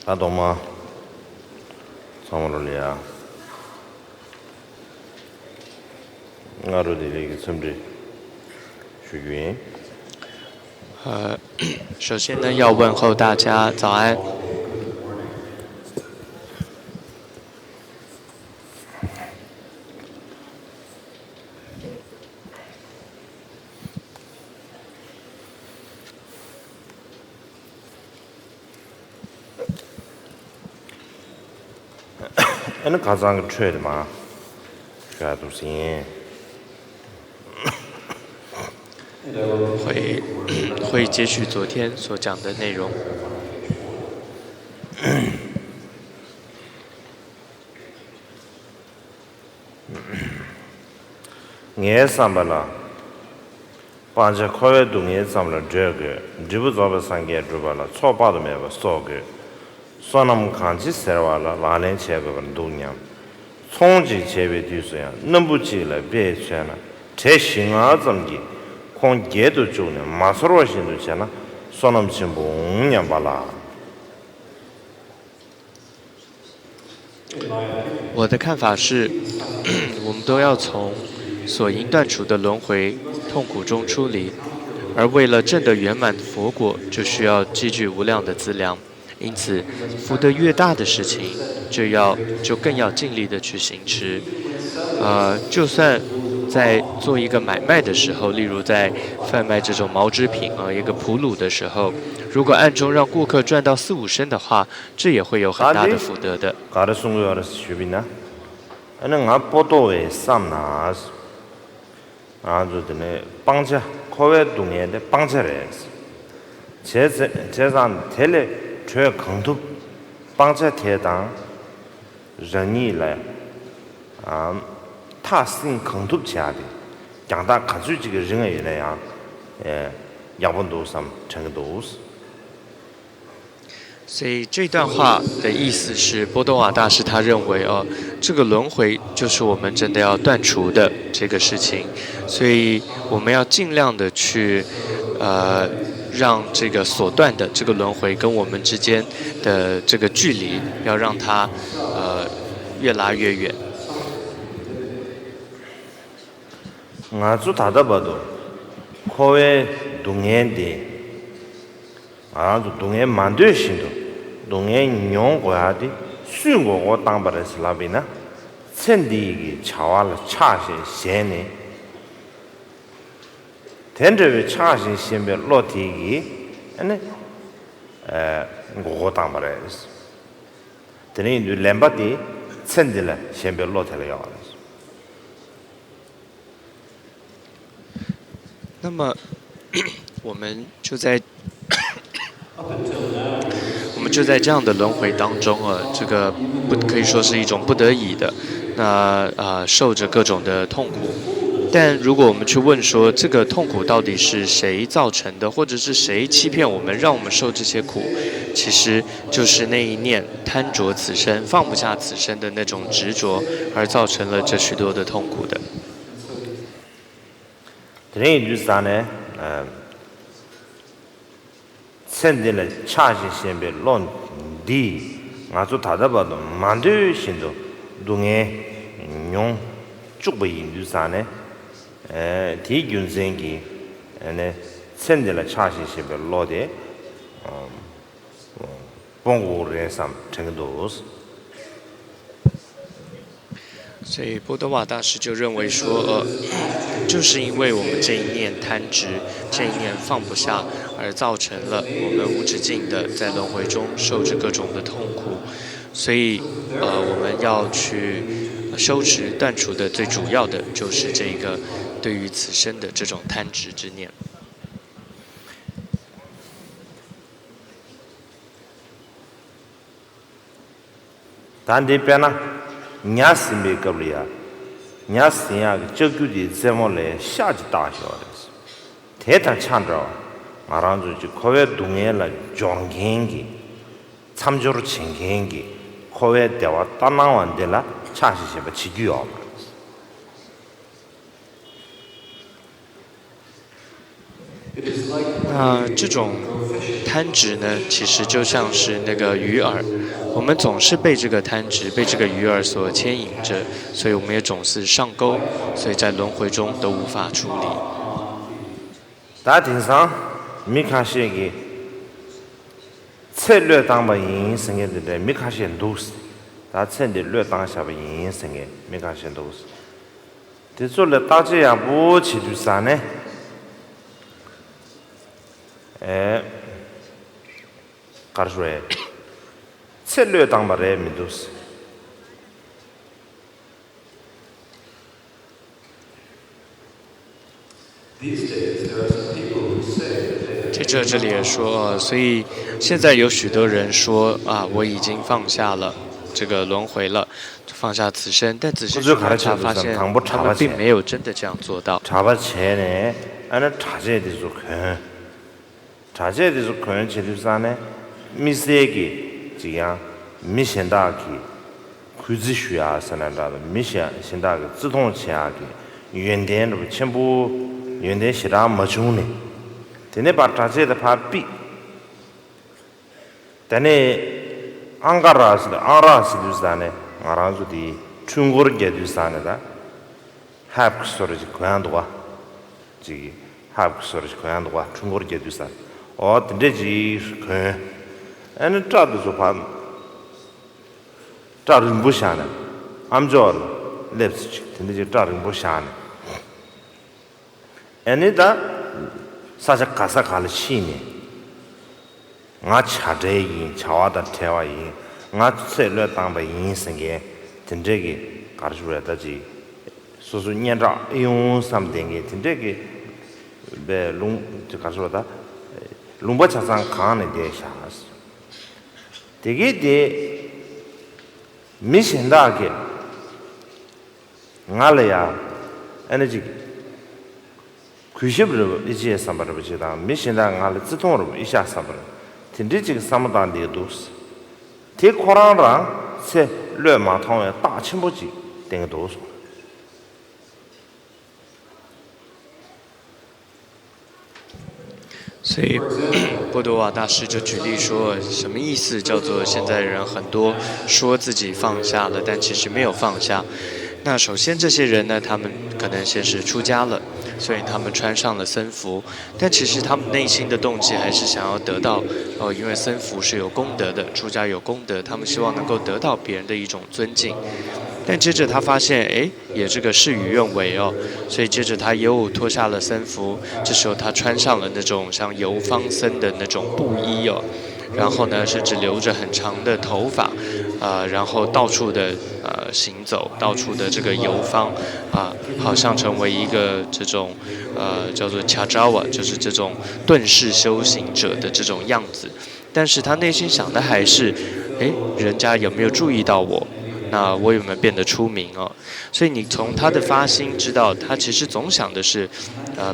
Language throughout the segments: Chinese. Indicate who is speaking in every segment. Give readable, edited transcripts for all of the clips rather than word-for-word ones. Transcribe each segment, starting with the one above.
Speaker 1: 다 도마 사물을이야. 나로들에게 섬지 주주인.
Speaker 2: 首先呢，要问候大家早安。
Speaker 1: 那가장个吹的嘛，全都是。
Speaker 2: 会接续昨天所讲的内容。
Speaker 1: 俺上班了，把这课外读俺上班了这个，这不早把三个做完了，错把都没有少个，说那么看起来完了，哪年前个都年，从这前边就是呀，能不起来别穿了，这心啊怎么的？ 콩 게도 주네 마서로신도 잖아 소놈 친구 옹냥 발라
Speaker 2: 我的看法是，我们都要从所应断除的轮回痛苦中出离，而为了证得圆满的佛果，就需要积聚无量的资粮。因此，福德越大的事情，就更要尽力的去行持。就算 在做一个买卖的时候，例如在贩卖这种毛织品一个铺路的时候，如果暗中让顾客赚到4、5升的话，这也会有很大的福德的。
Speaker 1: 他生空头起来的，讲他看出这个人也那样，养分多少，成个多少。
Speaker 2: 所以这段话的意思是，波多瓦大师他认为这个轮回就是我们真的要断除的这个事情，所以我们要尽量的去让这个所断的这个轮回跟我们之间的这个距离，要让它越拉越远。
Speaker 1: 我做他的不多，可谓动眼的，做动眼蛮多心的，动眼用过下的，虽然我当不了是那边呢，真的个吃完了茶些咸的，天这位茶些咸边落地个，我当不了是，等于你两百的，真的了咸边落地了要了。
Speaker 2: 那么，我们就在这样的轮回当中这个可以说是一种不得已的，受着各种的痛苦。但如果我们去问说，这个痛苦到底是谁造成的，或者是谁欺骗我们，让我们受这些苦，其实就是那一念贪着此身、放不下此身的那种执着，而造成了这许多的痛苦的。
Speaker 1: 等于就是啥呢？现在的茶些先别乱地，俺做他的吧都蛮多心都，都爱用足不应就是啥呢？第一生给，现在的茶些先别乱的，帮我人上成个都是。
Speaker 2: 所以波多瓦大师就认为说，就是因为我们这一念贪执，这一念放不下，而造成了我们无止境的在轮回中受着各种的痛苦。所以，我们要去修持断除的最主要的就是这个对于此生的这种贪执之念。
Speaker 1: 但这边呢？ 伢是没搞了呀，伢是呀，这个的怎么来下级大小的是，太他抢着，马上就可谓动员了庄严的，参照了情形的，可谓对话大难完的了，差些些不起就要。
Speaker 2: 这种贪执呢，其实就像是那个鱼饵，我们总是被这个贪执、被这个鱼饵所牵引着，所以我们也总是上钩，所以在轮回中都无法出离。
Speaker 1: 大顶上米卡西个策略当把人生的米卡西都是，大策略当下把人生的米卡西都是。这做了大这样不去就啥呢？搞出来，策略当把人民都是。
Speaker 2: 接着这里也说，所以现在有许多人说啊，我已经放下了这个轮回了，放下此生，但仔细观察发现，他们并没有真的这样做到。
Speaker 1: 查把钱呢，按照查这的就看，查这的就看，其实啥呢？米些个这样，米现大个，科技学啊，啥那的，米现大个自动钱啊个，原点的全部原点写上没中呢。今天把查这的怕比，但呢，安嘎拉是的，安拉是就是啥呢？安拉是的，中国人就是啥呢？的，还不说的是这样多，这个还不说的是这样多，中国人就是啥？哦，等这几看，俺这的说怕，这人不想呢，俺这来不及，等这这人不想呢，俺那的。啥子干啥干了7年，我吃这个，吃完的吃完饮，我策略当把人生个，真这个搞出来的这，说是年长用什么的个，真这个，别龙就搞出来的，龙不吃上糠的点啥子，这个的，没想到个，我了呀，俺那这个。可惜不是一些上班不知道，没现在俺的自动了一下上班，听这几个上班当的都是，这可能让在乱码头上大清不及，等个多少？
Speaker 2: 所以波多瓦大师就举例说，什么意思？叫做现在人很多说自己放下了，但其实没有放下。那首先这些人呢，他们可能先是出家了。所以他们穿上了僧服，但其实他们内心的动机还是想要得到因为僧服是有功德的，出家有功德，他们希望能够得到别人的一种尊敬。但接着他发现，也这个事与愿违哦，所以接着他又脱下了僧服，这时候他穿上了那种像游方僧的那种布衣哦。然后呢，甚至留着很长的头发，然后到处的行走，到处的这个游方，好像成为一个这种叫做恰扎瓦，就是这种遁世修行者的这种样子。但是他内心想的还是，人家有没有注意到我？那我有没有变得出名哦？所以你从他的发心知道，他其实总想的是，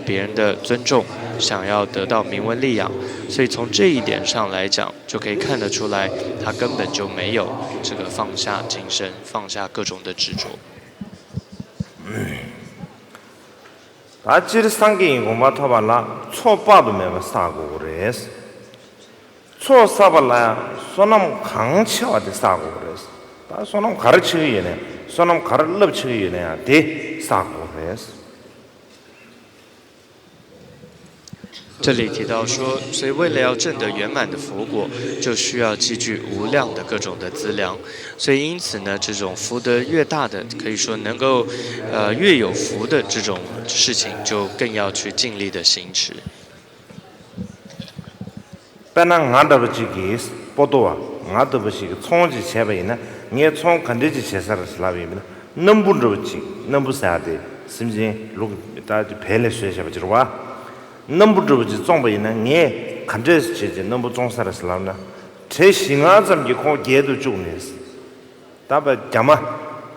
Speaker 2: 别人的尊重，想要得到名闻利养。所以从这一点上来讲，就可以看得出来，他根本就没有这个放下精神，放下各种的执着。
Speaker 1: 다 지르상게 공부 타발라 초빠도 매번 싸고 그래서 초사발라 소남 강치와데 싸고 그래서 다 소남 가르치기네 소남 가르럽치기네 대 싸고 그래서
Speaker 2: 这里提到说，所以为了要证得圆满的佛果，就需要积聚无量的各种的资粮。所以因此呢，这种福德越大的，可以说能够越有福的这种事情，就更要去尽力的行持。
Speaker 1: 本来俺都不去给不多，俺都不去从几千倍呢，你从肯定几千三十来倍呢，能不着急，能不啥的，是不是？如果大家陪来学习不就是哇？能不着急装备呢？你看这些节能不装啥的是啷呢？这西安这么一空街都种的是，大不讲嘛，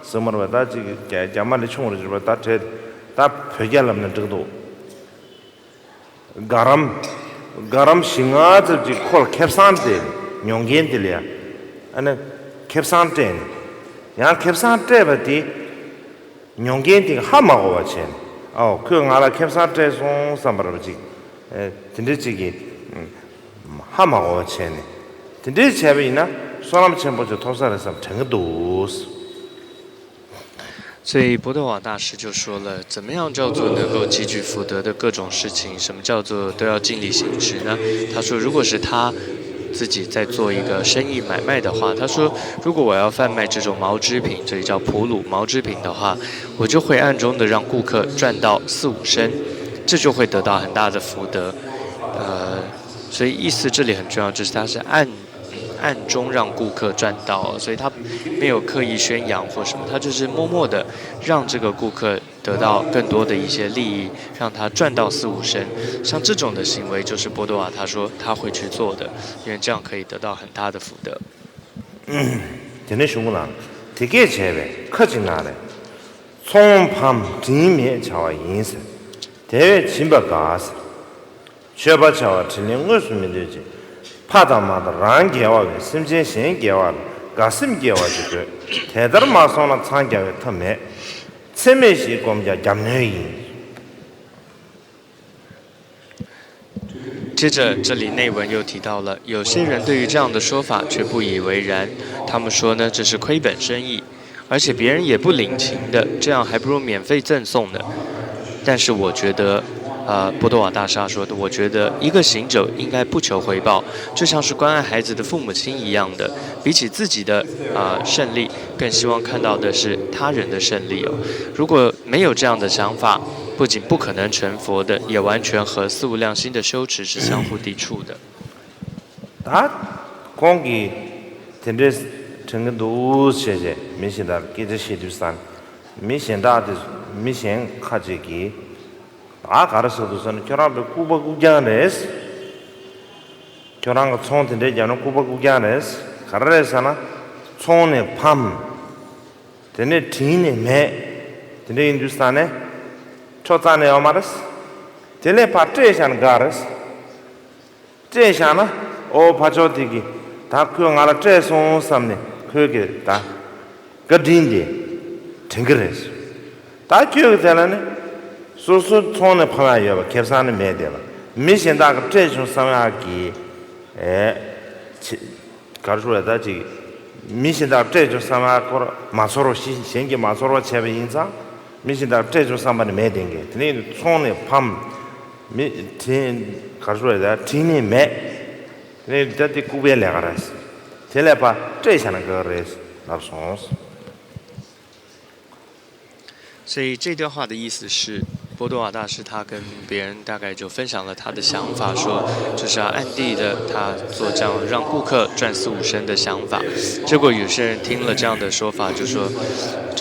Speaker 1: 什么的吧？他这个讲嘛的穷的是吧？他这他赔钱了呢，这个都。garam西安这就靠开山的，用钱的了，那开山的，然后开山这吧的，用钱的还没多少钱。哦，可俺来开山这从什么的不去？真的这个， 하마고 체네 근데 제비나 소람 첨부就 토사에서 정도스
Speaker 2: 所以波特瓦大师就说了，怎么样叫做能够积聚福德的各种事情？什么叫做都要尽力行之呢？他说，如果是他自己在做一个生意买卖的话，他说，如果我要贩卖这种毛织品，这里叫普鲁毛织品的话，我就会暗中的让顾客赚到4、5升，这就会得到很大的福德。所以意思这里很重要，就是他是暗中让顾客赚到，所以他没有刻意宣扬或什么，他就是默默的让这个顾客得到更多的一些利益，让他赚到4、5升。像这种的行为，就是波多瓦他说他会去做的，因为这样可以得到很大的福德。
Speaker 1: 真的是我呢，这个钱呗，可紧拿的，从旁正面瞧颜色，这金不干死，确保瞧这里我说明的这。 파다마다 랑게와 심진 신게와 가슴게와 지그 대달 마소나 창게와 터메 세메시 공자 잠내이
Speaker 2: 接着，这里内文又提到了，有些人对于这样的说法却不以为然。他们说呢，这是亏本生意，而且别人也不领情的，这样还不如免费赠送呢。但是我觉得。波多瓦大厦说的，我觉得一个行者应该不求回报，就像是关爱孩子的父母亲一样的，比起自己的胜利，更希望看到的是他人的胜利哦。如果没有这样的想法，不仅不可能成佛的，也完全和四无量心的修持是相互抵触的。
Speaker 1: 光给真的整个都写着，没想到给这写的山，没想到的没想看这个。 아 가르쳐도서는 결합을 꾸벅꾸기하네스 결합과 총인데 저는 꾸벅꾸기하네스 가르쳐서나 총의 밤 되네 뒤에 매 되네 인도스탄에 초단에 오마르스 되네 파트에산 가르스 제샤나 오 파조디기 다 그용 알아 제송 삼네 그게 다 그딘데 쟁그레스 다 기억이 되네 说从那旁边有吧，开山的买的了。没想到个这种上面给，搞出来的这个，没想到这种上面过了马索罗先给马索罗前面印章，没想到这种上面的买点给，那从那旁没听搞出来的听你买，那这的股票两个人是，现在把这下那个人是那son是。
Speaker 2: 所以这段话的意思是。 波多瓦大师他跟别人大概就分享了他的想法，说就是要暗地的他做这样让顾客赚4、5升的想法。结果有些人听了这样的说法，就说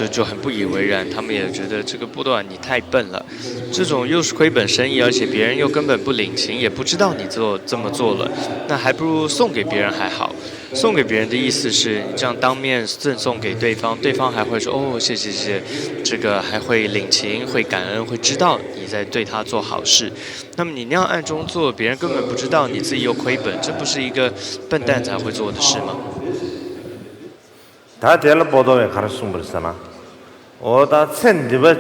Speaker 2: 就很不以为然，他们也觉得这个波多瓦你太笨了，这种又是亏本生意，而且别人又根本不领情，也不知道你这么做了，那还不如送给别人还好。 送给别人的意思是你这样当面赠送给对方，对方还会说哦谢谢谢谢，这个还会领情，会感恩，会知道你在对他做好事。那么你那样暗中做，别人根本不知道，你自己又亏本，这不是一个笨蛋才会做的事吗？
Speaker 1: 다 될 보도에 가르쳐 버렸잖아. 어다 천디버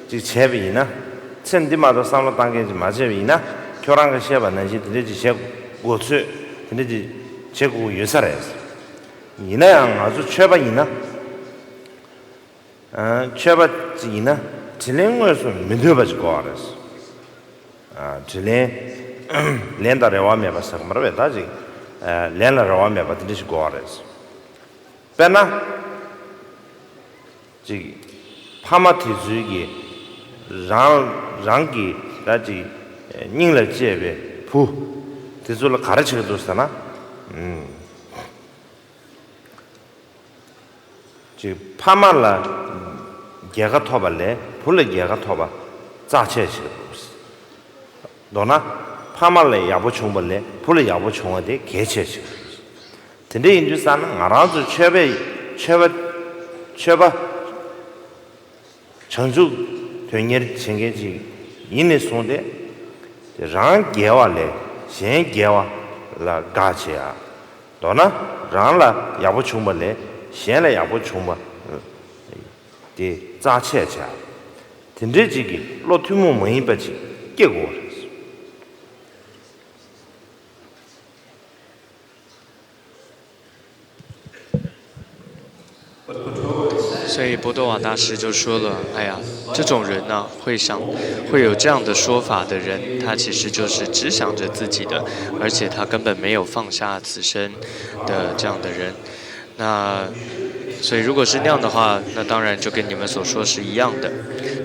Speaker 1: 지 제비나 천디마도 삼로 당게지 마제비나 교랑가 시험하는지 들지 제 고추 근데지 제고 유사래서 이나양 아주 최바이나 최바지나 진행을서 믿어가지고 알았어 진행 렌다레 와메 봤어 말아 다지 렌라레 와메 봤듯이고 알았어 배나 지 파마티 주기 랑기 다지 닝라 제베 부 대졸 가르쳐 줬잖아 지금 파말라 개가 터발래 불레 개가 터바 자체시 너나 파말레 야부 총벌래 불레 야부 총어데 개체시 근데 인주산 알아도 최바 전주 되게 챙겨지 이내 손데 랑 개와래 신 개와 라 가치야 너나 랑라 야부 총벌래 신라 야부 총벌 데 자체차 근데 지기 로투모 뭐이 버지 깨고
Speaker 2: 所以波多瓦大师就说了：“哎呀，这种人呢，会有这样的说法的人，他其实就是只想着自己的，而且他根本没有放下此生的这样的人。那所以如果是那样的话，那当然就跟你们所说是一样的。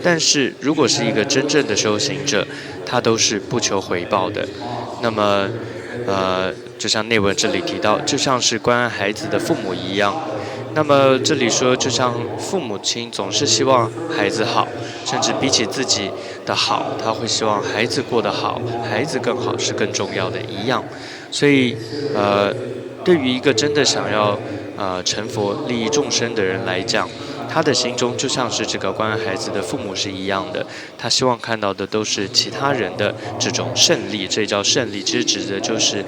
Speaker 2: 但是如果是一个真正的修行者，他都是不求回报的。那么，就像内文这里提到，就像是关爱孩子的父母一样。”那么这里说，就像父母亲总是希望孩子好，甚至比起自己的好，他会希望孩子过得好，孩子更好是更重要的一样。所以，对于一个真的想要成佛利益众生的人来讲，他的心中就像是这个关爱孩子的父母是一样的，他希望看到的都是其他人的这种胜利，这叫胜利，其实指的就是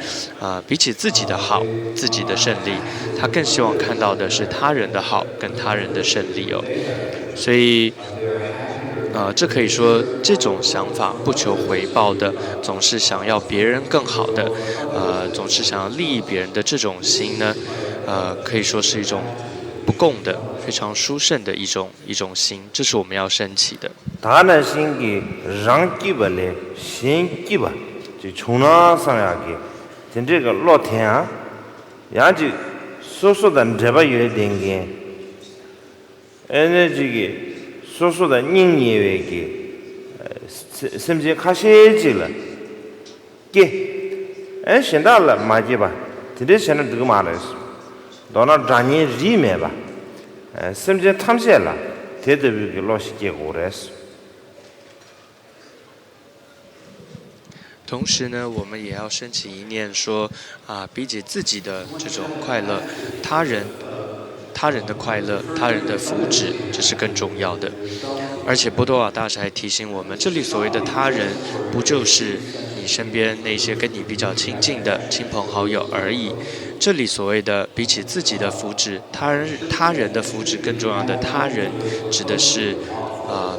Speaker 2: 比起自己的好，自己的胜利，他更希望看到的是他人的好跟他人的胜利哦。所以这可以说这种想法不求回报的，总是想要别人更好的，总是想要利益别人的这种心呢，可以说是一种不共的、非常殊胜的一种心，这是我们要升起的。
Speaker 1: 他的心给让基本嘞，心基本就从那上下给，像这个老天啊，然后就说的这边有点点，那这个说的人也为给，甚至看些去了，给，现在了买去吧，今天现在这个买的是。到那专业里面吧，甚至他们些了，特别给老师结果的是。
Speaker 2: 同时呢，我们也要升起一念说比起自己的这种快乐，他人的快乐，他人的福祉，这是更重要的。而且波多瓦大师还提醒我们，这里所谓的他人，不就是你身边那些跟你比较亲近的亲朋好友而已。这里所谓的比起自己的福祉，他人的福祉更重要的他人，指的是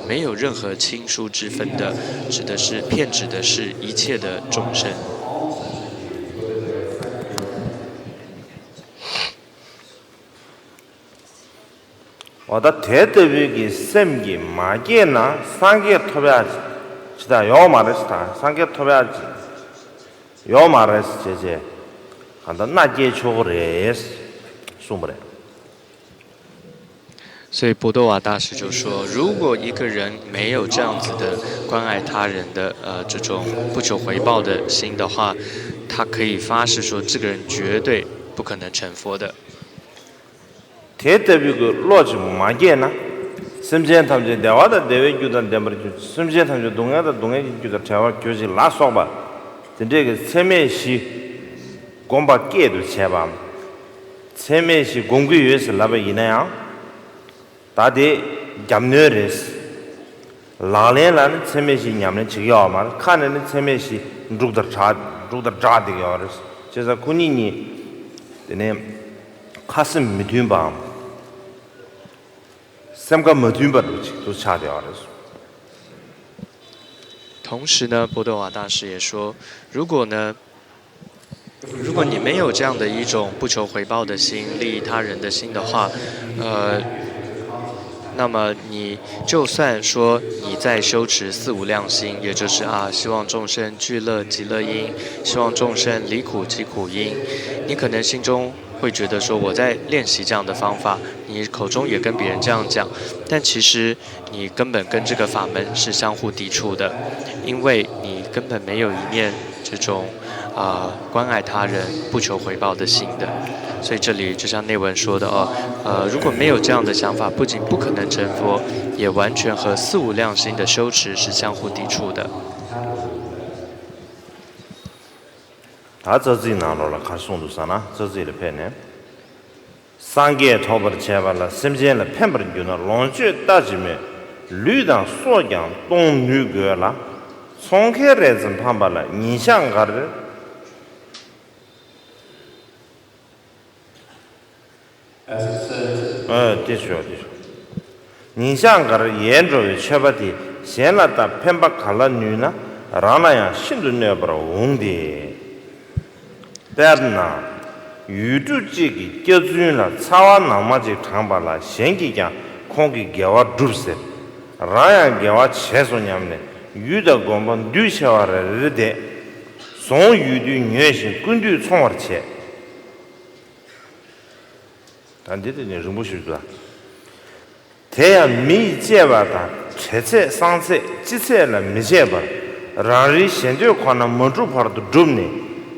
Speaker 2: 没有任何亲疏之分的，指的是一切的众生。
Speaker 1: 我特别给身体马健呢，三个特别是的，要嘛的是他，三个特别要嘛的是这些。看到那接触的也是送不来。
Speaker 2: 所以波多瓦大师就说，如果一个人没有这样子的关爱他人的这种不求回报的心的话，他可以发誓说，这个人绝对不可能成佛的。
Speaker 1: 特别个逻辑马健呢，甚至他们就台湾的台湾觉得台湾就，甚至他们就东亚觉得台湾就是拉说吧，在这个前面是。光把盖都切吧，前面是公规约是那边一那样，大的讲牛的是，拉连了前面是伢们吃药嘛，看着那前面是煮的炸的药的是，就是过年的那卡是没听吧，三个没听吧都吃掉了是。
Speaker 2: 同时呢，波多瓦大师也说，如果你没有这样的一种不求回报的心、利益他人的心的话，那么你就算说你在修持四无量心，也就是希望众生具乐极乐因，希望众生离苦极苦因，你可能心中会觉得说我在练习这样的方法，你口中也跟别人这样讲，但其实你根本跟这个法门是相互抵触的，因为你根本没有一念这种关爱他人不求回报的心的。所以这里就像内文说的如果没有这样的想法，不仅不可能成佛，也完全和四无量心的修持是相互抵触的。
Speaker 1: 他自己拿到了，看送度上了，自己的牌呢。三个头发的切完了，身边的偏不的就那龙卷大姐妹，绿的锁阳东女哥了，从开来人旁边了，你想干的？的确。你想干的严重于缺乏的，现在的偏不看了女呢，让那样心中那不红的。但是呢，宇宙界的调转了，查瓦那么就长把了，先给讲空给给我住死，然样给我切索娘们，遇到光帮丢下来日的，从宇宙原型根据从而切，但这点人不许做。太阳没见吧的，切切上切，几切了没见吧，让人现在看到民主派的中呢。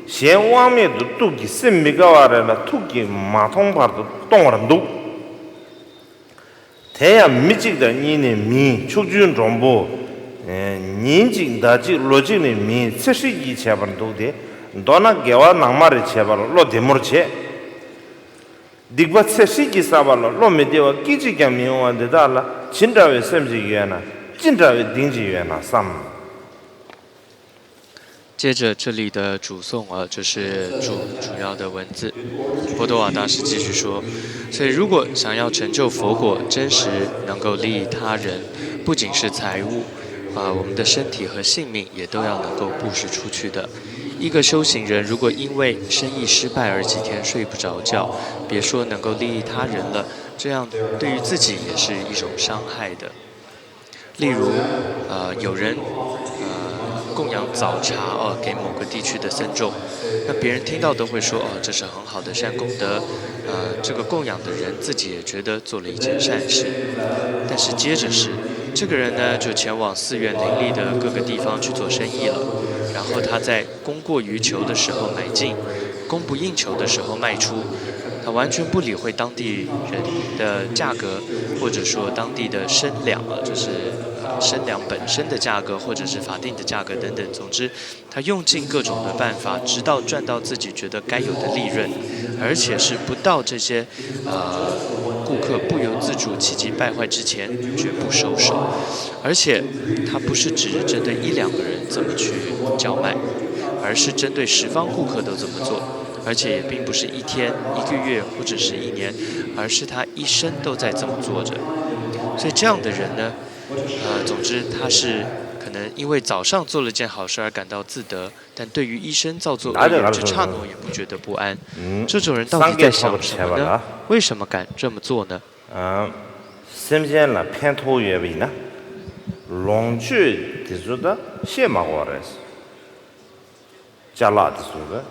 Speaker 1: 先外面的都给生命个话来了，都给马桶把的动了都。太阳没记得你的命，促进传播，年纪大就逻辑的命，70几千把都的，到那给我南马的钱吧了，老点么钱。这个70几啥吧了，老没得话，几几个命完的到了，今朝为什么几元呢？今朝为定几元呢？三。
Speaker 2: 接着这里的主颂这是主要的文字。波多瓦大师继续说，所以如果想要成就佛果，真实能够利益他人，不仅是财物，我们的身体和性命也都要能够布施出去的。一个修行人如果因为生意失败而几天睡不着觉，别说能够利益他人了，这样对于自己也是一种伤害的。例如，有人供养早茶给某个地区的僧众，那别人听到都会说这是很好的善功德，这个供养的人自己也觉得做了一件善事。但是接着是这个人呢就前往寺院邻里的各个地方去做生意了，然后他在供过于求的时候买进，供不应求的时候卖出，他完全不理会当地人的价格，或者说当地的升粮就是升粮本身的价格，或者是法定的价格等等。总之，他用尽各种的办法，直到赚到自己觉得该有的利润，而且是不到这些顾客不由自主气急败坏之前绝不收手。而且，他不是只针对1、2个人这么去叫卖，而是针对10方顾客都这么做。而且也并不是1天、1个月或者是1年，而是他一生都在这么做着。所以这样的人呢，总之他是可能因为早上做了件好事而感到自得，但对于一生造作恶业，只刹那也不觉得不安。这种人到底在想什么呢？为什么敢这么做呢？
Speaker 1: 什么样的偏头越位呢？龙去的说的先马过来是，加拉的说的。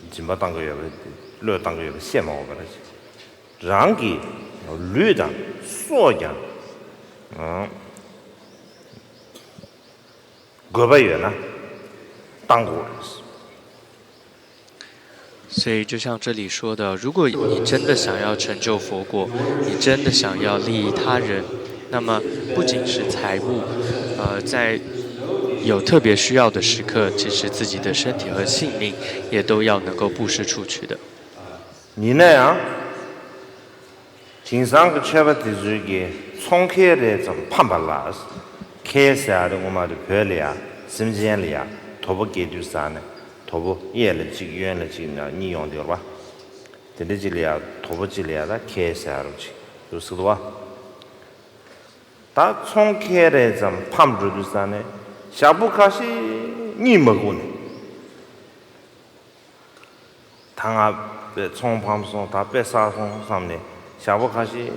Speaker 1: 金巴当个月不，6当个月不，先毛个了去，让给绿的、缩阳，个把月呢，当过了是。
Speaker 2: 所以，就像这里说的，如果你真的想要成就佛果，你真的想要利益他人，那么不仅是财物，在有特别需要的时刻，其实自己的身体和性命也都要能够布施出去的。
Speaker 1: 你那样，经常个吃不的这个从开的这胖不拉是，开啥的我们的拍里啊，什么间里啊，头不给就啥呢？头部也了几个月了几呢？你用掉吧？这里这里啊，头部这里啊，开啥了去？就是的吧？他从开的这胖不住啥呢？下不卡西你没过呢，他啊别从旁上，他别啥从上面，下不卡西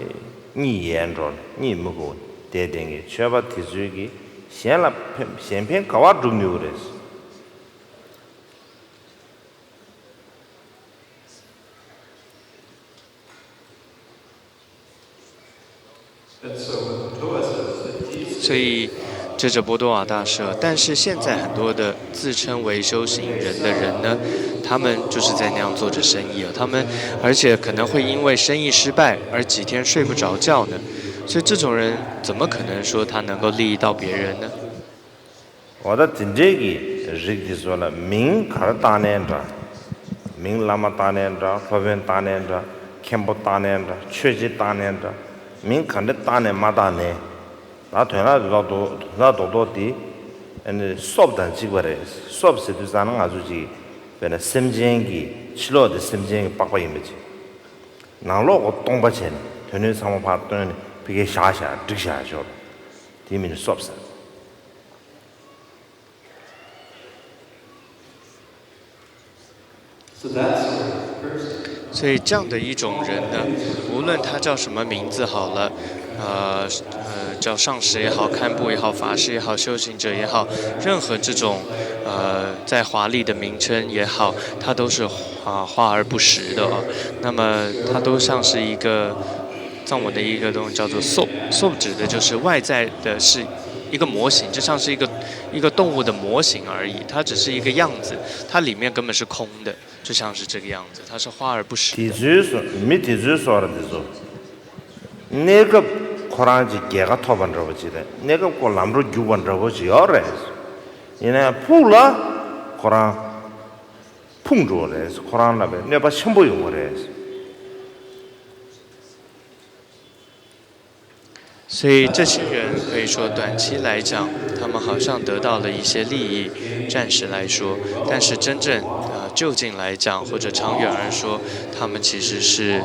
Speaker 1: 你严着了，你没过，对对的，全把提出去，先偏搞完中牛的是。
Speaker 2: 所以，这是波多瓦大师。但是现在很多的自称为修行人的人呢，他们就是在那样做着生意他们而且可能会因为生意失败而几天睡不着觉呢。所以这种人怎么可能说他能够利益到别人呢？
Speaker 1: 我的真正的日记说了，明卡大年着，明拉玛大年着，佛边大年着，堪布大年着，确实大年着，明看的大年马大年。那团那多的，说不得几个人，说不是就咱那就去，本来身边的，去了的身边8块也没去，那老个东北钱，团队上面怕团呢，别给下这个下去了，里面说不是。
Speaker 3: So that's where, first,
Speaker 2: 所以这样的一种人呢，无论他叫什么名字好了，叫上师也好，堪布也好，法师也好，修行者也好，任何这种再华丽的名称也好，它都是华而不实的啊。那么它都像是一个藏文的一个东西叫做受指的就是外在的是一个模型，就像是一个动物的模型而已，它只是一个样子，它里面根本是空的，就像是这个样子，它是华而不实的。
Speaker 1: 내가 코란지 개가 토반 저버지래. 내가 꼴람로 주반 저버지 어레스. 이내 풀라 코란 풍조레스. 코란라베 내가 첨부 용어레스.
Speaker 2: 所以这些人可以说，短期来讲，他们好像得到了一些利益，暂时来说，但是真正就近来讲，或者长远而说，他们其实是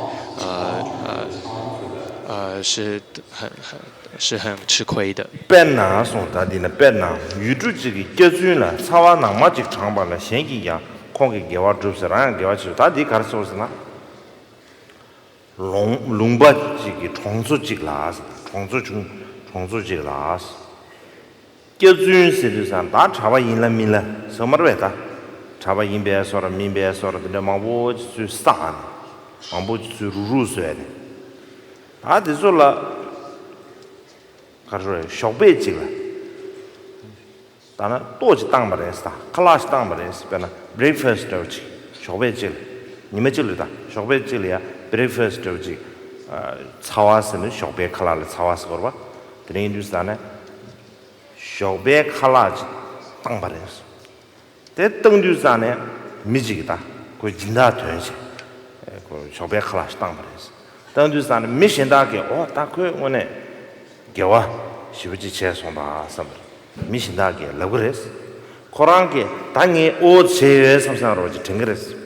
Speaker 2: 是很吃亏的。
Speaker 1: 백나 송다디는 백나 유주지기 깨주나 사와 낭마직 장발라 생기야 거기 개와 줍스랑 개와 줍 다디 가르쳐서나 롱바지기 총수직라스 총수직라스 깨주는 세르산 다 잡아 인라 밀라 서머르베다 잡아 인베서라 민베서라 근데 망보 주산 망보 주루루스에 다디솔라 가르쳐 쇼베지가 다나 또지 땅바레스다 클래스 땅바레스 베나 브레이크퍼스트 오지 쇼베지 니메질다 쇼베지리아 브레이크퍼스트 오지 차와스는 쇼베 칼라를 차와스 거봐 드링 주스다네 쇼베 칼라지 땅바레스 대등 주스다네 미지기다 그 진다 된시 그 쇼베 칼라스 땅바레스 등 주스다네 미신다게 딱그 오네 개와 시부지 제송다 섬 미신다게 러그레스 코란게 당이 오 제외 삼상으로 정그레스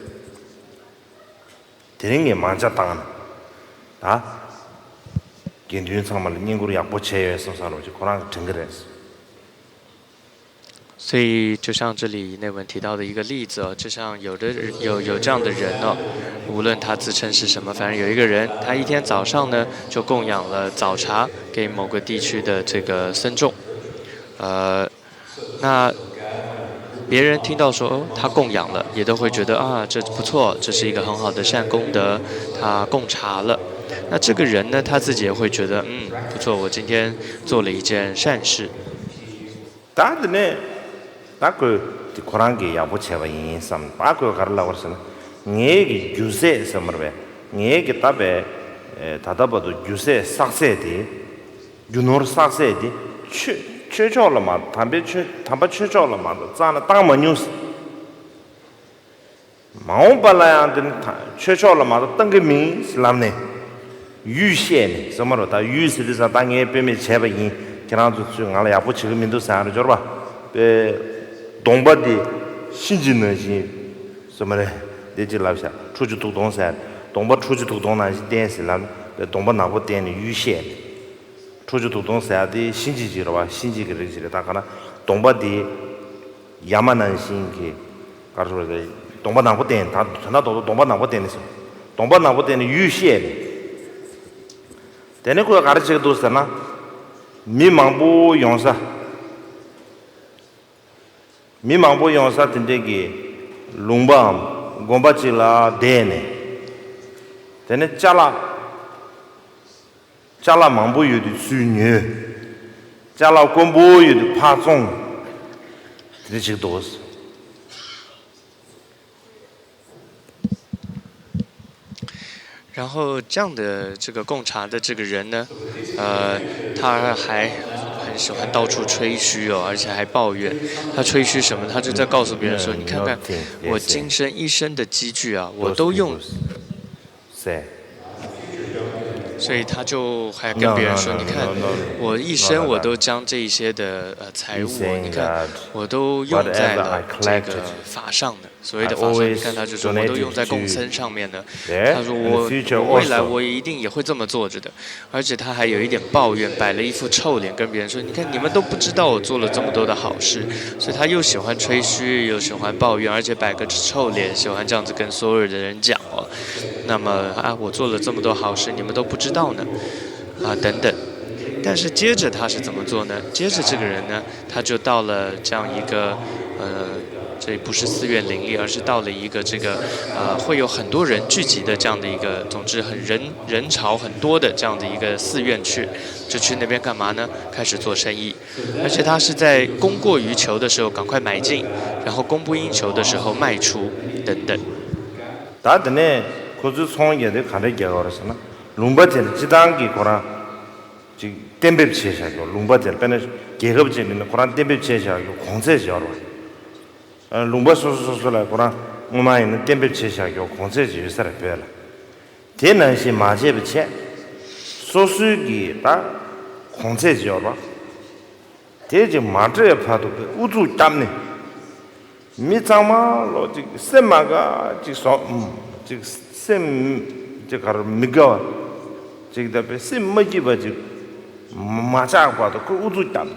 Speaker 1: 되는 게 만자 당한 다 견준 상말 인구로 약보 제외 삼상으로 코란 정그레스
Speaker 2: 所以，就像这里内文提到的一个例子哦，就像有这样的人哦，无论他自称是什么，反正有一个人，他一天早上呢就供养了早茶给某个地区的这个僧众，那别人听到说哦他供养了，也都会觉得啊这不错，这是一个很好的善功德，他供茶了。那这个人呢，他自己也会觉得不错，我今天做了一件善事。
Speaker 1: 但是呢。그 코란게 야보 제바 인삼 바고 가르라고 그러잖아. 녜기 주세 섬르베. 녜기 답에 다다바도 주세 삭세디. 유노르 삭세디. 최초로만 담배 최초로만 자나 땅만 뉴스. 마음발라야한테는 최초로만 땅게미 슬람네. 유시에 섬르 다 유스리사 땅에 빼면 제바 인 그나도 중앙에 야보 지금 민도 사는 줄 봐. 동바디 신진너지什么嘞 내지랍샤出去 독동산 동바 出去 독동난시 댄스람 동바 나고 댄 유시에 出去 독동산의 신지지로 와 신지기를 다가나 동바디 야만한 신기 가르쳐 동바 나고 댄 다나도 동바 나고 댄스 동바 나고 댄 유시에 되는 거 가르쳐 도스나 미망보 용사 미망보 용사 된데기 롱밤 곰바치라 데네 데네 짜라 망보 유디 수녀 짜라 곰보 유디 파송 되지 도스
Speaker 2: 然后这样的这个供茶的这个人呢，他还很喜欢到处吹嘘哦，而且还抱怨。他吹嘘什么？他就在告诉别人说：“你看看我今生一生的积聚啊，我都用。”所以他就还跟别人说：“你看，我一生我都将这一些的财物，你看我都用在了这个法上的。所谓的法上，你看他就说我都用在供僧上面的。他说我未来我一定也会这么做着的。而且他还有一点抱怨，摆了一副臭脸跟别人说：你看你们都不知道我做了这么多的好事。所以他又喜欢吹嘘，又喜欢抱怨，而且摆个臭脸，喜欢这样子跟所有的人讲哦。那么啊，我做了这么多好事，你们都不知道呢。”啊，等等，但是接着他是怎么做呢？接着这个人呢，他就到了这样一个这不是寺院林立，而是到了一个这个会有很多人聚集的这样的一个，总之人潮很多的这样的一个寺院去，就去那边干嘛呢？开始做生意，而且他是在供过于求的时候赶快买进，然后供不应求的时候卖出，等等。
Speaker 1: 다들 네 고주 총예의 가르 개거라서나 룸바텔 지당기 고라 지 템베 치샤고 룸바텔 빼는 계급진은 고란 템베 치샤고 공세지어로 룸바 소소소라 고라 엄마는 템베 치샤고 공세지 유사를 빼라 대난시 마제비체 소수기 다 공세지어로 대지 마트에 파도 우주 땀네 미장마로 지 세마가 지 셈 가로 미가 지그다베 셈마기바지 마자과도 그 우주 땀네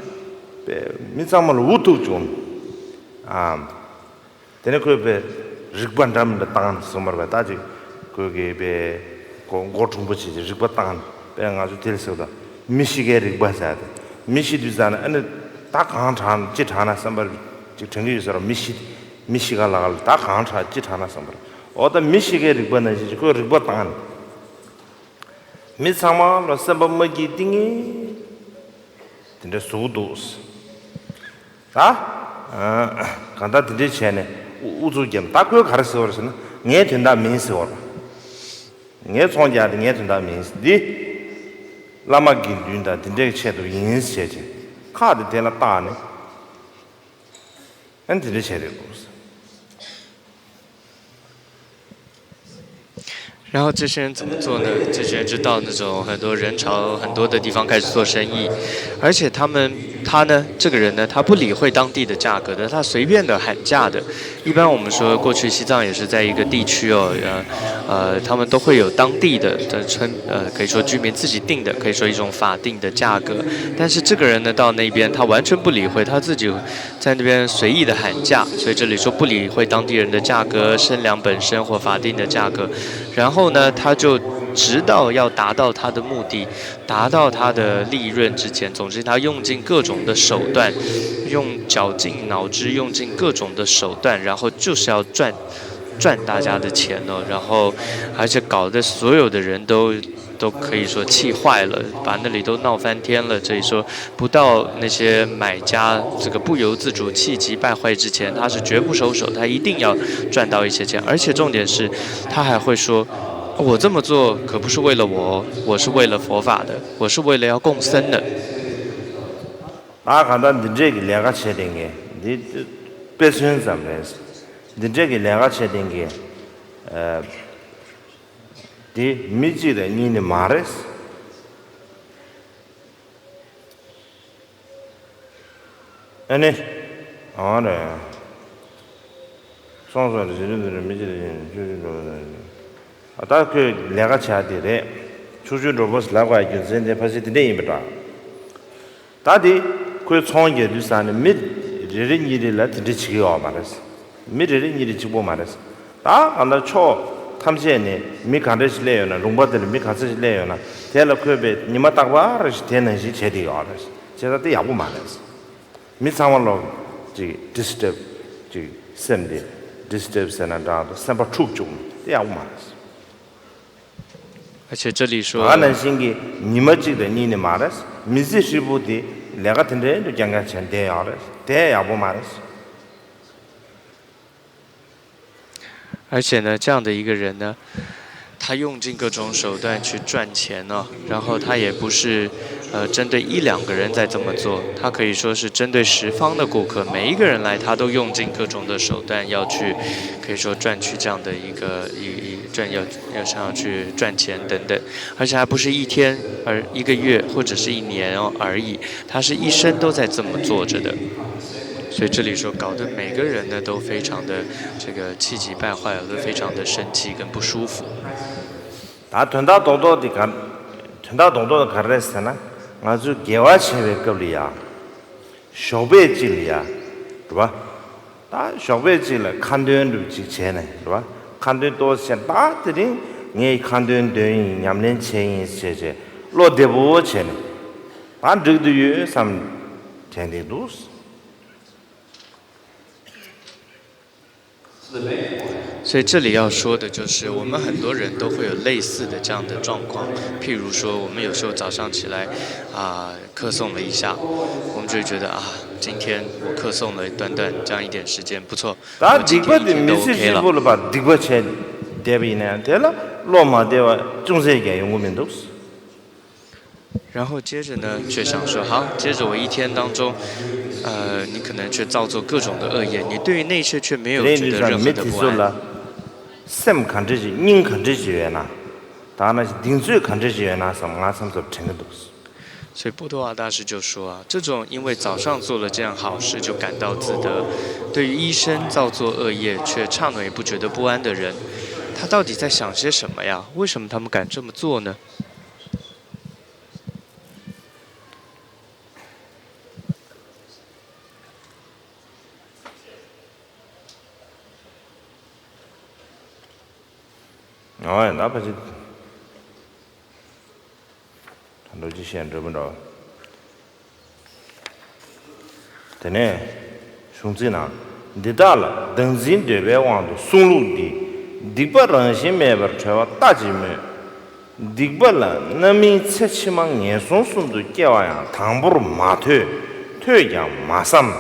Speaker 1: 미장마로 우주 좀아 되네 그베 릭반담다 땅 소머바 다지 그게 베 고고tum부치 릭바땅 배가지고 될서다 미시게 릭바사다 미시두자나 아니 딱 강한 지타나 선발 지 정리해서 미시가 나갈 딱 강한 지타나 선발 어떤 미시게 릭바나지 그 릭바땅 미상마로 선발먹이 띵이 근데 수도스 간다 드리 전에 우주겸 딱 그거 가르쳐 버려서는 내 된다 민스어 내 손자들 내 된다 민스 디 라마긴 된다 된대 체도 인스제지 카드 되나 따네 안 드리 체를 보스
Speaker 2: 然后这些人怎么做呢？这些人就到那种很多人潮很多的地方开始做生意，而且他呢，这个人呢，他不理会当地的价格的，他随便的喊价的。一般我们说过去西藏也是在一个地区哦，他们都会有当地的可以说居民自己定的，可以说一种法定的价格。但是这个人呢，到那边他完全不理会，他自己在那边随意的喊价，所以这里说不理会当地人的价格、生粮本身或法定的价格。然后呢，他就直到要达到他的目的，达到他的利润之前，总之他用尽各种的手段，绞尽脑汁，用尽各种的手段，然后就是要赚大家的钱哦，然后而且搞得所有的人都可以说气坏了，把那里都闹翻天了。所以说，不到那些买家这个不由自主、气急败坏之前，他是绝不收手，他一定要赚到一些钱。而且重点是，他还会说：“我这么做可不是为了我是为了佛法的，我是为了要供僧的。”
Speaker 1: 看到你这个两个确定的，你别说什么事，你这个两个确定的，디 미지데 니네 마레스 아니 아네 sonsoy 지르르 미지데 주주로 아다 그 내가 차디래 주주로 버스 라고 하긴 전에 파시데 임다 다디 그 총게 루산에 미 리리니리라 드치기 와 말았어 미리니리 지고 말았어 다 안다 초 탐지에네 미간데실래요나 롱바들 미간데실래요나 텔레크베 니마 딱바르시 테는시 제디가 알았어 제가 때 야부 말았어 미상월로 지 디스터브 지 셈데 디스터브 세나다 셈바 축중 야부 말았어
Speaker 2: 而且这里说
Speaker 1: 아는 신기 니마지데 니네 말았어 미지시부디 내가 텐데 장가 전대 알았어 대 야부 말았어 而
Speaker 2: 且呢，这样的一个人呢，他用尽各种手段去赚钱呢、然后他也不是针对一两个人在这么做，他可以说是针对十方的顾客，每一个人来他都用尽各种的手段要去，可以说赚取这样的一个要想要去赚钱等等，而且还不是一天而一个月或者是一年而已，他是一生都在这么做着的。所以这里说搞得每个人呢都非常的这个气急败坏，都非常的生气跟不舒服。
Speaker 1: tun다 동도 가르스나 아주 개화체베 급리야 쇼베질이야 그봐 다 쇼베질 칸드엔도 직체네 그봐 칸드도 센바들이 네 칸드엔도인 냠낸 체인 세제 로데보 체네 반드드유 삼 텐데도스
Speaker 2: 所以这里要说的就是，我们很多人都会有类似的这样的状况。譬如说，我们有时候早上起来咳诵了一下，我们就会觉得今天我咳诵了短短这样一点时间，不错，我今天一天都 OK 了。然后接着呢，却想说，好，接着我一天当中，你可能却造作各种的恶业，你对于那些却没有觉得任何的不安。
Speaker 1: 셈 간지지 닝 간지지에나 다나지 딩즈 간지지에나 삼가 삼섭 챙겨도스
Speaker 2: 所以波多瓦大师就说这种因为早上做了这样好事就感到自得，对于一生造作恶业却刹那也不觉得不安的人，他到底在想些什么呀？为什么他们敢这么做呢？
Speaker 1: 나빠지 너지 시엔 저번에 되네 숭지나 디달라 등진 되베왕도 숭루디 디바런신 매버 쳐와 따지면 디발라 남이 채치망 예송순도 깨와야 당부로 마퇴 퇴야 마삼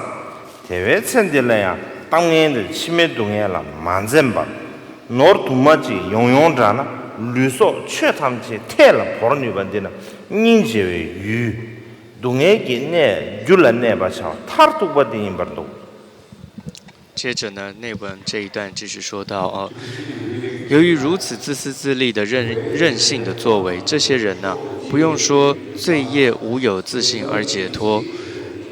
Speaker 1: 대외 천딜래야 땅년들 치매동에라 만zem바 노르투마지 용용자나 류소 최탐지 태라 보르니반데나 닌제외 유 동에게네 줄란네 바샤 타르투바딘 버도
Speaker 2: 接着呢，内文这一段继续说到由于如此自私自利的任性的作为，这些人呢，不用说罪业无有自信而解脱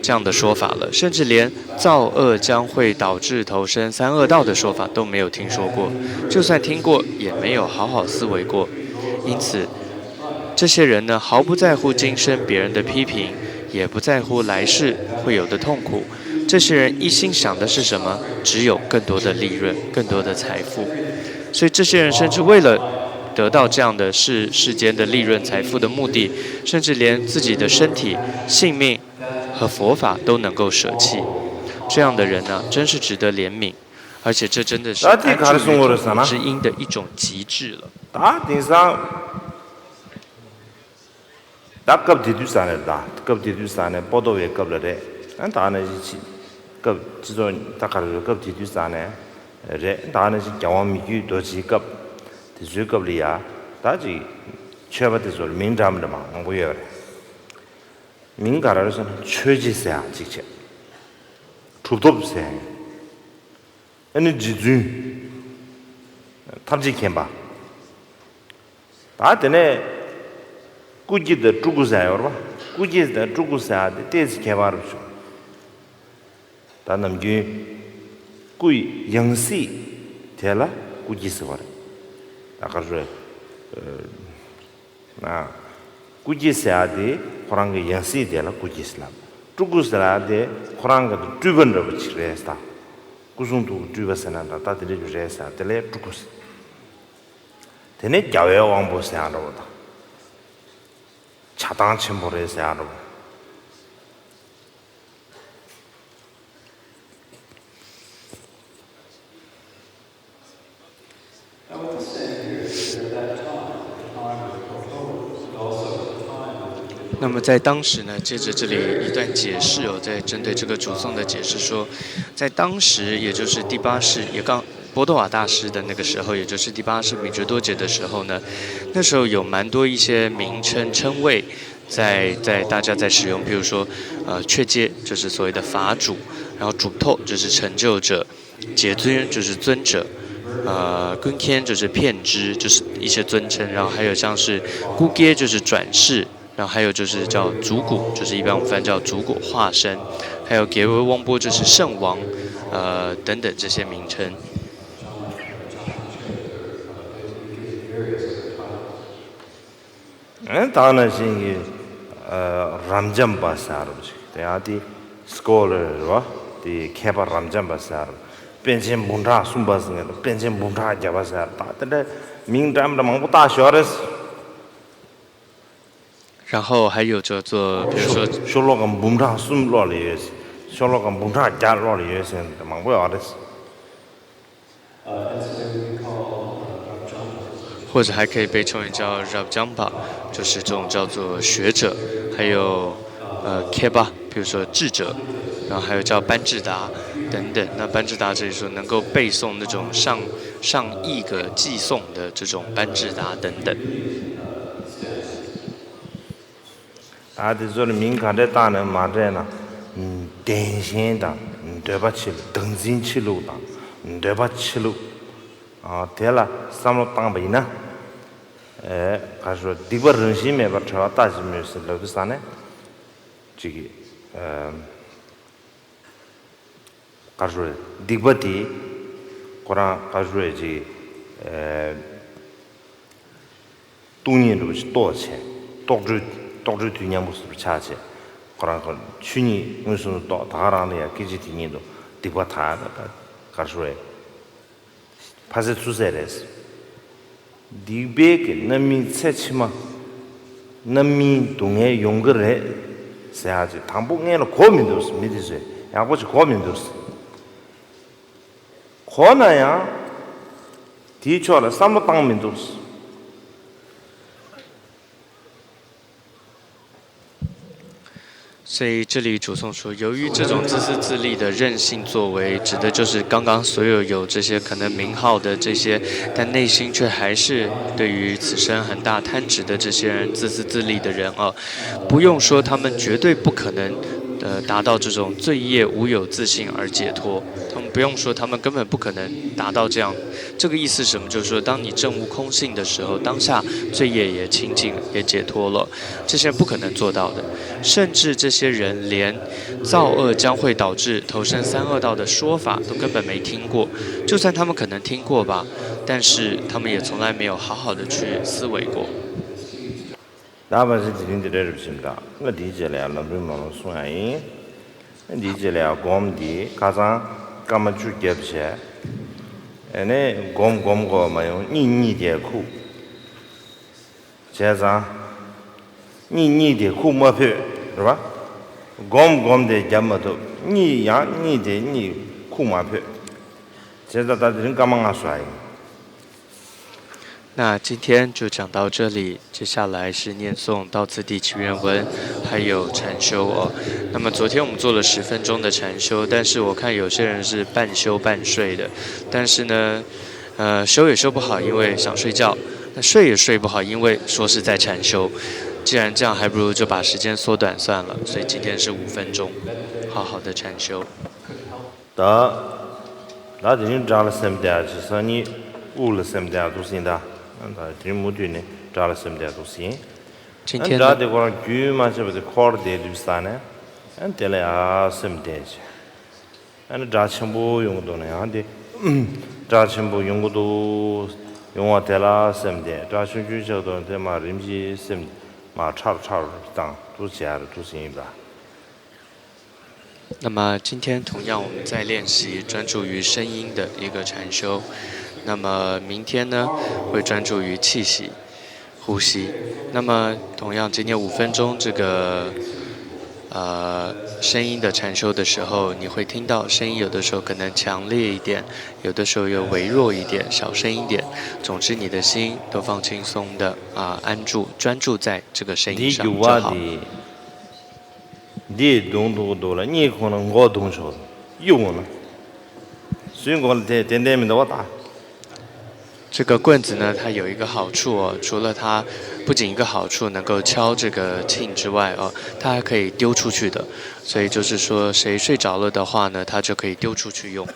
Speaker 2: 这样的说法了，甚至连造恶将会导致投身三恶道的说法都没有听说过，就算听过也没有好好思维过。因此这些人呢，毫不在乎今生别人的批评，也不在乎来世会有的痛苦。这些人一心想的是什么？只有更多的利润，更多的财富。所以这些人甚至为了得到这样的世间的利润财富的目的，甚至连自己的身体性命和佛法都能够舍弃，这样的人呢，真是值得怜悯，而且这真的是安住于痛苦之因的一种极致了。
Speaker 1: 민가라서는 최지세야 직접 좁덥세 아니 지주 탐지 캠바 다데네 꾸지데 죽으세요 봐 꾸지데 죽으세야 데스 캠바르죠 다남기 꾸이 영시 되라 꾸지스 봐 아까저 나 꾸지세야데 호랑이 영시되라 꾸지슬람 죽으슬라데 호랑이도 주변으로 붙이래스다 구순도 주변에서나 다들이 주래서 들래 죽으스 되네 야외 왕보세 하러다 차당 침보래서 하러
Speaker 2: 那么在当时呢，接着这里一段解释在针对这个主颂的解释说，在当时也就是第八世，波多瓦大师的那个时候，也就是第80米折多节的时候呢，那时候有蛮多一些名称称谓在大家在使用，比如说确阶就是所谓的法主，然后主透就是成就者，解尊就是尊者。跟天就是片知，就是一些尊称，然后还有像是姑爹就是转世，然后还有就是叫主骨，就是一般我们翻叫主骨化身，还有给维翁波就是圣王，等等这些名称。
Speaker 1: 当然是람잠바 사르지. 대아디 스콜러와 디 케바 람잠바 사르. 벤젠 문라 숨바스네. 벤젠 문라 자바사. 다데 민담다 망부 다셔레스.
Speaker 2: 然后还有叫做，比如说
Speaker 1: 쇼로가 문라 숨로리스. 쇼로가 문라 자로리스. 망부 아레스.
Speaker 2: 或者还可以被称为叫 Rabjamba， 就是这种叫做学者，还有Keba， 比如说智者，然后还有叫班智达等等。那班智达这里说能够背诵那种上亿个寄诵的这种班智达等等。
Speaker 1: 아디 저리 민간에 따는 말에나 대신다 되바칠 등진치루다 되바치루 대라 삼로 땅바이나 가서 디버 런심에 버터 따지면서 러비사네 지기 가서 디버디 고라 가서지 돈이로 또체 독주 뒤냐 모습 차체 그런 거 춘이 무슨 또 다라는 기지 뒤니도 디바타 가서에 파세 수세레스 디베게 남미 세치마 남미 동에 용거래 세하지 당봉에는 고민도스 미디세 야고지 고민도스 고나야 뒤쳐라 삼로 땅민도스
Speaker 2: 所以这里主颂说，由于这种自私自利的任性作为，指的就是刚刚所有这些可能名号的这些，但内心却还是对于此生很大贪执的这些人，自私自利的人啊，不用说，他们绝对不可能达到这种罪业无有自信而解脱。他们不用说，他们根本不可能达到这样。这个意思是什么？就是说，当你证悟空性的时候，当下罪业也清净，也解脱了。这些人不可能做到的。甚至这些人连造恶将会导致投身三恶道的说法都根本没听过。就算他们可能听过吧，但是他们也从来没有好好的去思维过。
Speaker 1: 나머지 드린들을 줍니다. 디젤이야 넘으면 소야이. 디젤이야 곰디 가장 까마주 겹세. 에네 곰곰고 마요 니니데쿠. 제자 니니데쿠 뭐페. 그봐? 곰곰데 잠마도 니야 니데 니 쿠마페. 제자 다들은 까망아수아이.
Speaker 2: 那今天就讲到这里，接下来是念诵到此地起原文，还有禅修哦。那么昨天我们做了10分钟的禅修，但是我看有些人是半修半睡的，但是呢，修也修不好，因为想睡觉；那睡也睡不好，因为说是在禅修。既然这样，还不如就把时间缩短算了。所以今天是5分钟，好好的禅修。
Speaker 1: 那今天讲了什么的？就是你悟了什么的都是的。 今天呢？那么今天同样我们在练习专注于声音的一个禅修。 那么明天呢，会专注于气息、呼吸。那么同样，今天5分钟这个声音的禅修的时候，你会听到声音有的时候可能强烈一点，有的时候又微弱一点、小声一点。总之，你的心都放轻松的安住、专注在这个声音上就好。你动多了，你可能我动少，有呢。所以我点名的我打。
Speaker 2: 这个棍子呢，它有一个好处哦，除了它不仅一个好处能够敲这个磬之外哦，它还可以丢出去的。所以就是说，谁睡着了的话呢，它就可以丢出去用。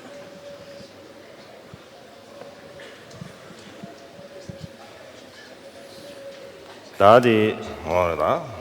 Speaker 1: 打的，我的。